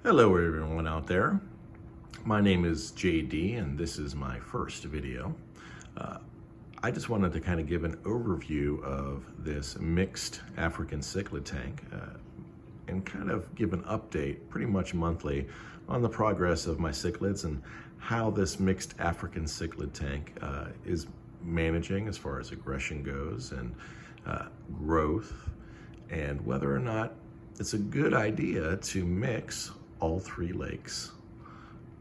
Hello everyone out there. My name is JD and this is my first video. I just wanted to kind of give an overview of this mixed African cichlid tank and kind of give an update pretty much monthly on the progress of my cichlids and how this mixed African cichlid tank is managing as far as aggression goes and growth, and whether or not it's a good idea to mix all three lakes,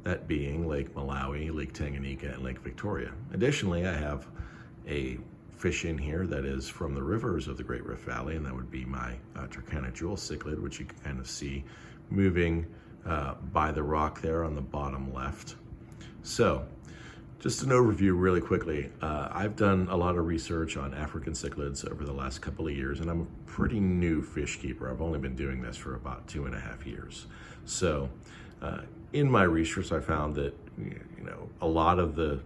that being Lake Malawi, Lake Tanganyika, and Lake Victoria. Additionally, I have a fish in here that is from the rivers of the Great Rift Valley, and that would be my Turkana jewel cichlid, which you can kind of see moving by the rock there on the bottom left. So, just an overview really quickly. I've done a lot of research on African cichlids over the last couple of years, and I'm a pretty new fish keeper. I've only been doing this for about 2.5 years. So in my research, I found that a lot of the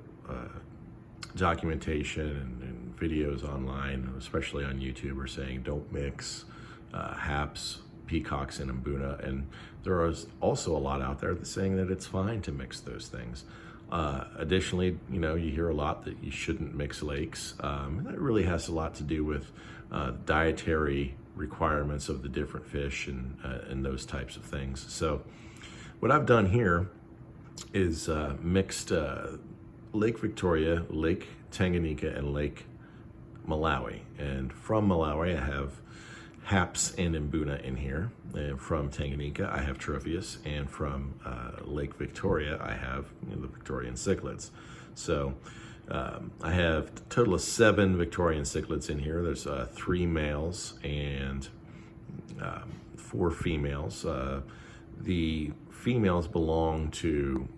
documentation and videos online, especially on YouTube, are saying don't mix haps, peacocks, and Mbuna. And there is also a lot out there that's saying that it's fine to mix those things. Additionally, you hear a lot that you shouldn't mix lakes. And that really has a lot to do with dietary requirements of the different fish and those types of things. So what I've done here is mixed Lake Victoria, Lake Tanganyika, and Lake Malawi. And from Malawi, I have haps and Mbuna in here. And from Tanganyika, I have Tropheus, and from Lake Victoria, I have the Victorian cichlids. So I have a total of 7 Victorian cichlids in here. There's 3 males and 4 females. The females belong to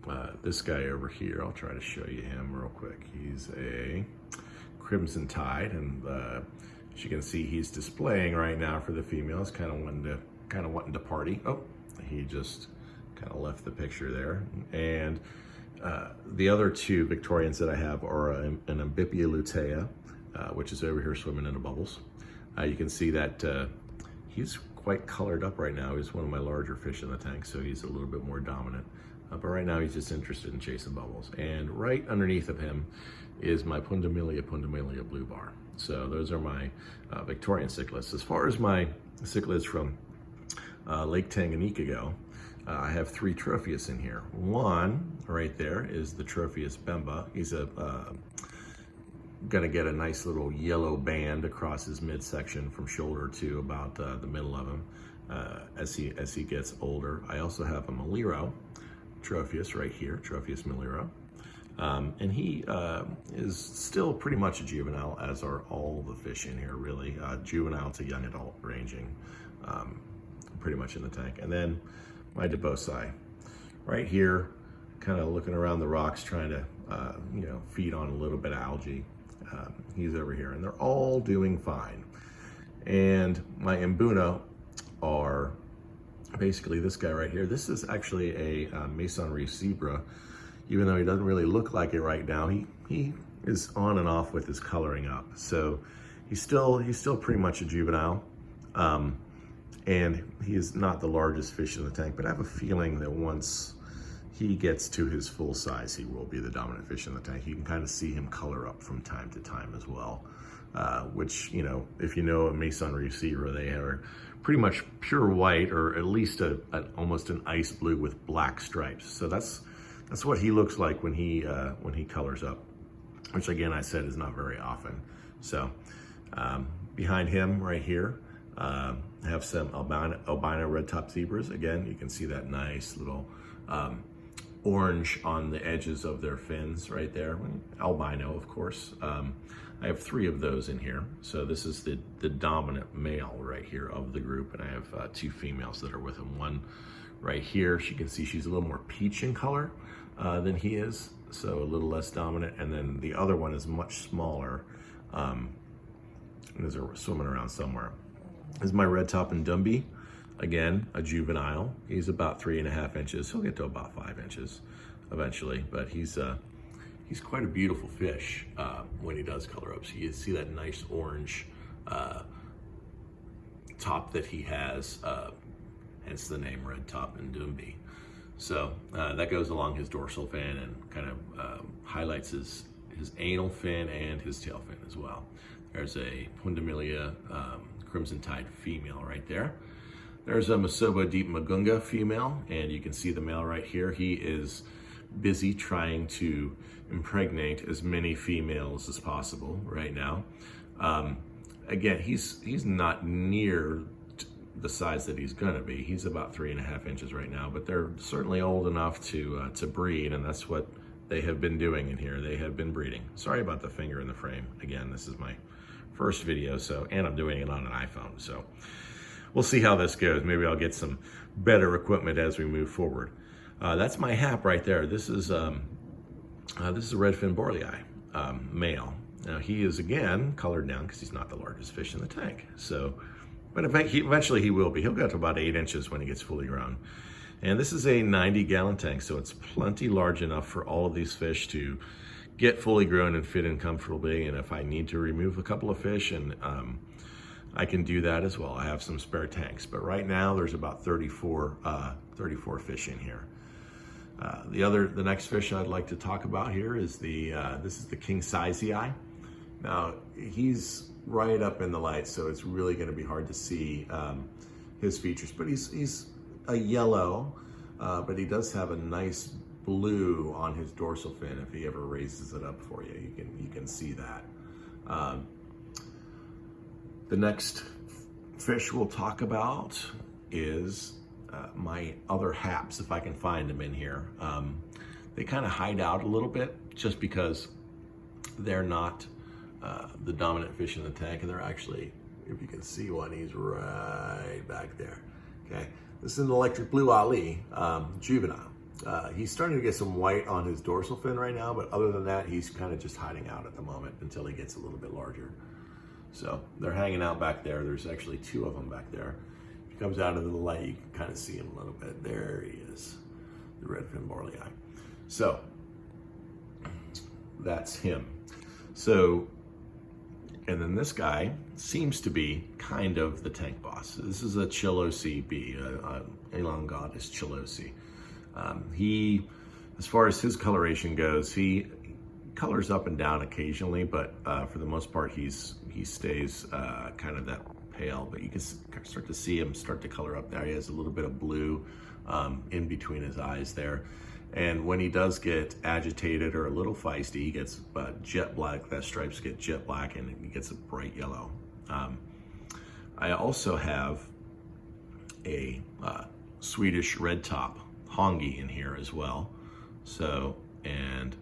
this guy over here. I'll try to show you him real quick. He's a Crimson Tide, and as you can see, he's displaying right now for the females, kind of wanting to party. Oh, he just kind of left the picture there. And the other 2 Victorians that I have are an Ambipia lutea, which is over here swimming in the bubbles. You can see that he's quite colored up right now. He's one of my larger fish in the tank, so he's a little bit more dominant. But right now he's just interested in chasing bubbles. And right underneath of him is my Pundamelia blue bar. So those are my Victorian cichlids. As far as my cichlids from Lake Tanganyika go, I have 3 Tropheus in here. One right there is the Tropheus Pemba. He's gonna get a nice little yellow band across his midsection from shoulder to about the middle of him as he gets older. I also have a Maliro Tropheus right here, Tropheus Maliro. And he is still pretty much a juvenile, as are all the fish in here, really. Juvenile to young adult ranging, pretty much in the tank. And then my Debosi right here, kind of looking around the rocks, trying to feed on a little bit of algae. He's over here, and they're all doing fine. And my Mbuna are basically this guy right here. This is actually a Maison Reef zebra. Even though he doesn't really look like it right now, he is on and off with his coloring up. So he's still pretty much a juvenile. And he is not the largest fish in the tank, but I have a feeling that once he gets to his full size, he will be the dominant fish in the tank. You can kind of see him color up from time to time as well, which, if you know a Maison Reef zebra, they are pretty much pure white, or at least almost an ice blue with black stripes. So that's what he looks like when he colors up, which again, I said is not very often. So behind him right here, I have some Albino Red Top Zebras. Again, you can see that nice little orange on the edges of their fins right there. Albino, of course. I have 3 of those in here. So this is the dominant male right here of the group, and I have 2 females that are with him. One right here, you can see she's a little more peach in color than he is, so a little less dominant. And then the other one is much smaller, and they're swimming around somewhere. This is my red top and Dumby. Again, a juvenile. He's about 3.5 inches. He'll get to about 5 inches eventually, but he's quite a beautiful fish when he does color up. So you see that nice orange top that he has, and hence the name Red Top and Dumby. So that goes along his dorsal fin and kind of highlights his anal fin and his tail fin as well. There's a Pundamilia Crimson Tide female right there. There's a Masobo Deep Magunga female, and you can see the male right here. He is busy trying to impregnate as many females as possible right now. Again, he's not near the size that he's gonna be. He's about 3.5 inches right now, but they're certainly old enough to breed, and that's what they have been doing in here. They have been breeding. Sorry about the finger in the frame. Again, this is my first video, and I'm doing it on an iPhone, so we'll see how this goes. Maybe I'll get some better equipment as we move forward. That's my hap right there. This is a redfin borlei male. Now he is again colored down because he's not the largest fish in the tank. So, but eventually he will be. He'll get to about 8 inches when he gets fully grown. And this is a 90-gallon tank, so it's plenty large enough for all of these fish to get fully grown and fit in comfortably. And if I need to remove a couple of fish, and I can do that as well. I have some spare tanks, but right now there's about 34 fish in here. The next fish I'd like to talk about here is this is the King Sizei. Now he's right up in the light, so it's really going to be hard to see his features, but he's a yellow, but he does have a nice blue on his dorsal fin. If he ever raises it up for you, you can see that. The next fish we'll talk about is my other haps, if I can find them in here. They kind of hide out a little bit just because they're not the dominant fish in the tank, and they're actually, if you can see one, he's right back there. Okay, this is an electric blue Ali juvenile. He's starting to get some white on his dorsal fin right now, but other than that, he's kind of just hiding out at the moment until he gets a little bit larger. So they're hanging out back there. There's actually 2 of them back there. If he comes out into the light, you can kind of see him a little bit. There he is, the redfin borlei. So that's him. So, and then this guy seems to be kind of the tank boss. This is a Chilosi B, Elongatus Chilosi. He, as far as his coloration goes, he colors up and down occasionally, but for the most part, he stays kind of that pale. But you can start to see him start to color up there. He has a little bit of blue in between his eyes there. And when he does get agitated or a little feisty, he gets jet black. That stripes get jet black, and he gets a bright yellow. I also have a Swedish red top hongi in here as well. So, and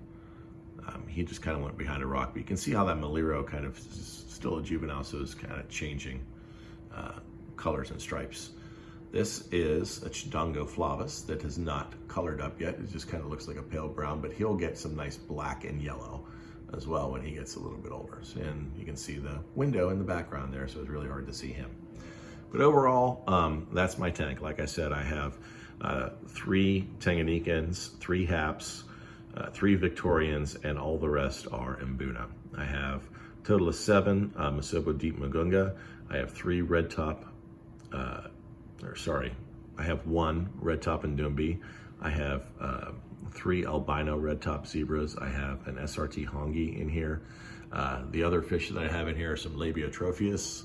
he just kind of went behind a rock, but you can see how that Maliro kind of is still a juvenile, so it's kind of changing colors and stripes. This is a Chidongo flavus that has not colored up yet. It just kind of looks like a pale brown, but he'll get some nice black and yellow as well when he gets a little bit older. And you can see the window in the background there, so it's really hard to see him. But overall, that's my tank. Like I said, I have 3 Tanganyikans, 3 haps, 3 Victorians, and all the rest are Mbuna. I have a total of 7 Masobo Deep Magunga. I have 3 red top, I have 1 red top and Dumby. I have 3 albino red top zebras. I have an SRT hongi in here. The other fish that I have in here are some labio Tropheus.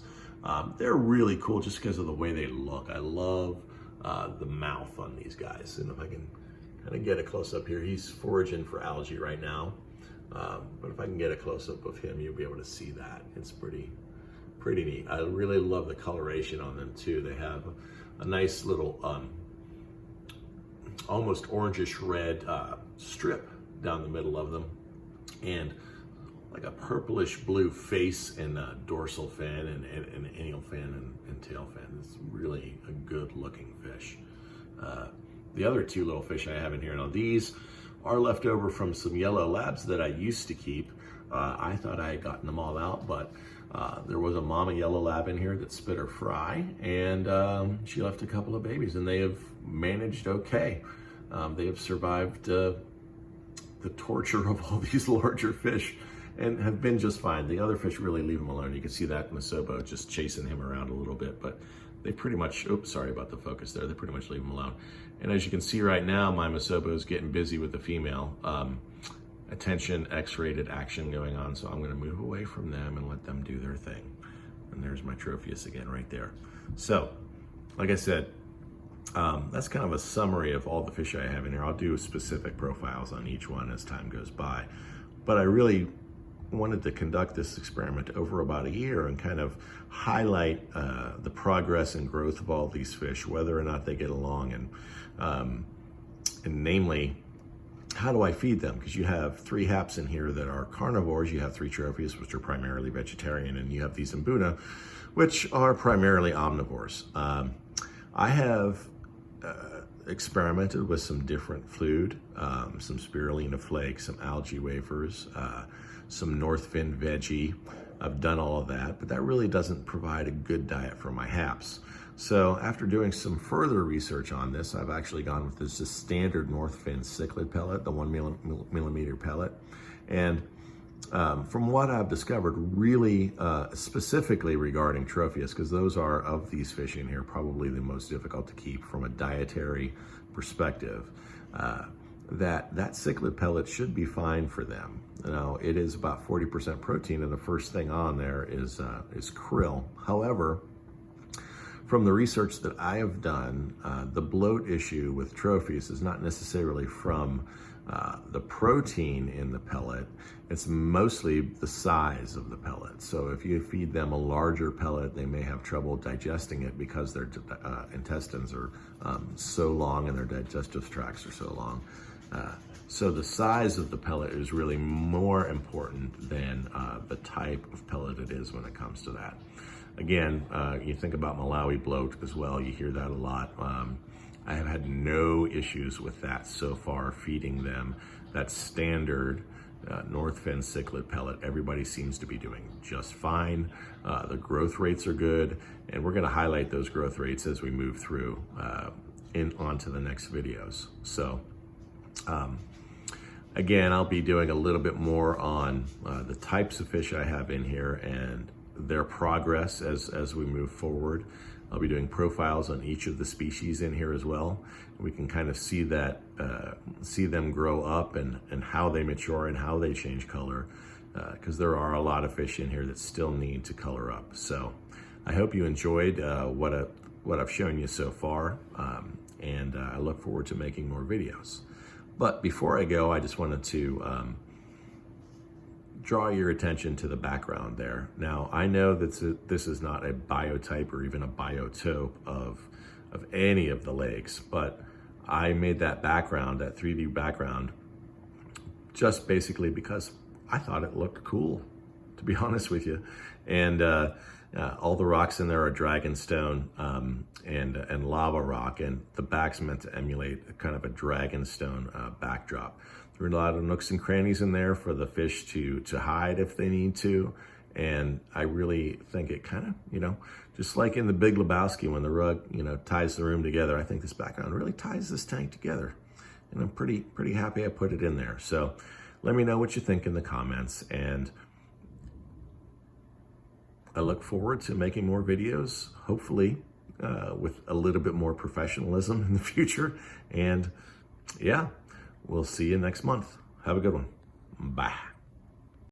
They're really cool just because of the way they look. I love the mouth on these guys. And if I can kind of get a close up here, he's foraging for algae right now. But if I can get a close up of him, you'll be able to see that. It's pretty neat. I really love the coloration on them too. They have a nice little almost orangish red strip down the middle of them, and like a purplish blue face and dorsal fin and anal fin and tail fin. It's really a good looking fish. The other 2 little fish I have in here, now these are left over from some yellow labs that I used to keep. I thought I had gotten them all out, but there was a mama yellow lab in here that spit her fry, and she left a couple of babies, and they have managed okay. They have survived the torture of all these larger fish and have been just fine. The other fish really leave them alone. You can see that Masobo just chasing him around a little bit, but they pretty much, oops, sorry about the focus there, they pretty much leave them alone. And as you can see right now, my Masobo is getting busy with the female. Attention, X-rated action going on, so I'm gonna move away from them and let them do their thing. And there's my Tropheus again right there. So, like I said, that's kind of a summary of all the fish I have in here. I'll do specific profiles on each one as time goes by. But I really wanted to conduct this experiment over about a year and kind of highlight the progress and growth of all these fish, whether or not they get along, and namely, how do I feed them? Because you have 3 haps in here that are carnivores, you have 3 Tropheus, which are primarily vegetarian, and you have these Mbuna, which are primarily omnivores. I have experimented with some different food, some spirulina flakes, some algae wafers, some North Fin veggie. I've done all of that, but that really doesn't provide a good diet for my haps. So after doing some further research on this, I've actually gone with this just standard North Fin cichlid pellet, the 1mm pellet. And from what I've discovered, really specifically regarding Tropheus, because those are, of these fish in here, probably the most difficult to keep from a dietary perspective, that cichlid pellet should be fine for them. Now, it is about 40% protein, and the first thing on there is krill. However, from the research that I have done, the bloat issue with Tropheus is not necessarily from the protein in the pellet. It's mostly the size of the pellet. So if you feed them a larger pellet, they may have trouble digesting it because their intestines are so long and their digestive tracts are so long. So the size of the pellet is really more important than the type of pellet it is when it comes to that. Again, you think about Malawi Bloat as well, you hear that a lot. I have had no issues with that so far, feeding them that standard North Fin cichlid pellet. Everybody seems to be doing just fine. The growth rates are good, and we're gonna highlight those growth rates as we move through onto the next videos. So, again, I'll be doing a little bit more on the types of fish I have in here and their progress as we move forward. I'll be doing profiles on each of the species in here as well. We can kind of see that, see them grow up and how they mature and how they change color, because there are a lot of fish in here that still need to color up. So I hope you enjoyed what I've shown you so far, and I look forward to making more videos. But before I go, I just wanted to draw your attention to the background there. Now, I know that this is not a biotype or even a biotope of any of the lakes, but I made that background, that 3D background, just basically because I thought it looked cool, to be honest with you. And all the rocks in there are dragonstone and lava rock, and the back's meant to emulate kind of a dragonstone backdrop. There are a lot of nooks and crannies in there for the fish to hide if they need to. And I really think it kind of, just like in The Big Lebowski when the rug, ties the room together, I think this background really ties this tank together. And I'm pretty happy I put it in there. So let me know what you think in the comments. And I look forward to making more videos, hopefully with a little bit more professionalism in the future. And yeah, we'll see you next month. Have a good one. Bye.